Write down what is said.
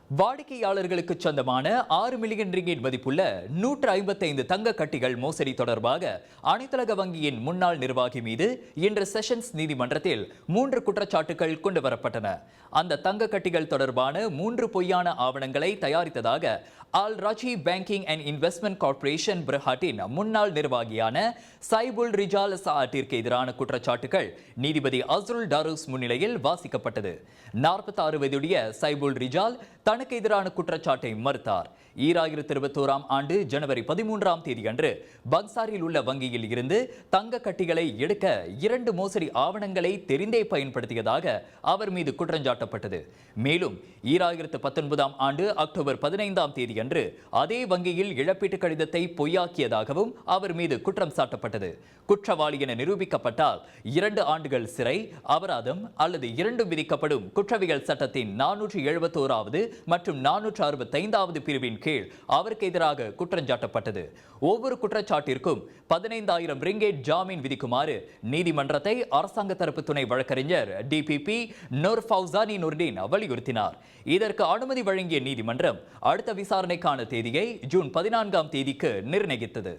வாடிக்கையாளர்களுக்கு சொந்தமான 6 million ringgit மதிப்புள்ள 155 தங்க கட்டிகள் மோசடி தொடர்பாக அனைத்துலக வங்கியின் முன்னாள் நிர்வாகி மீது இன்று செஷன்ஸ் நீதிமன்றத்தில் 3 குற்றச்சாட்டுகள் கொண்டுவரப்பட்டன. அந்த தங்க கட்டிகள் தொடர்பான 3 பொய்யான ஆவணங்களை தயாரித்ததாக Al Rajhi banking and investment corporation பிரஹாட்டின் முன்னாள் நிர்வாகியான சைபுல் ரிஜால் சாட்டிற்கு எதிரான குற்றச்சாட்டுகள் நீதிபதி அஸ்ருல் டாரூஸ் முன்னிலையில் வாசிக்கப்பட்டது. 46 வயதுடைய சைபுல் ரிஜால் தனக்கு எதிரான குற்றச்சாட்டை மறுத்தார். 2021 ஆண்டு ஜனவரி 13ஆம் தேதி அன்று பக்சாரில் உள்ள வங்கியில் இருந்து தங்க கட்டிகளை எடுக்க 2 மோசடி ஆவணங்களை தெரிந்தே பயன்படுத்தியதாக அவர் மீது குற்றஞ்சாட்டப்பட்டது. மேலும் 2019ஆம் ஆண்டு அக்டோபர் 15ஆம் தேதி அன்று அதே வங்கியில் இழப்பீட்டு கடிதத்தை பொய்யாக்கியதாகவும் அவர் மீது குற்றம் சாட்டப்பட்டது. குற்றவாளி என நிரூபிக்கப்பட்டால் 2 ஆண்டுகள் சிறை, அபராதம் அல்லது 2 விதிக்கப்படும் குற்றவியல் சட்டத்தின் 471வது மற்றும் 465வது பிரிவின் கீழ் அவருக்கு எதிராக குற்றஞ்சாட்டப்பட்டது. ஒவ்வொரு குற்றச்சாட்டிற்கும் 15,000 ரிங்கெட் ஜாமீன் விதிக்குமாறு நீதிமன்றத்தை அரசாங்க தரப்பு துணை வழக்கறிஞர் டிபிபி நூர் ஃபவுசானி நுர்டீன் வலியுறுத்தினார். இதற்கு அனுமதி வழங்கிய நீதிமன்றம் அடுத்த விசாரணைக்கான தேதியை ஜூன் 14ஆம் தேதிக்கு நிர்ணயித்தது.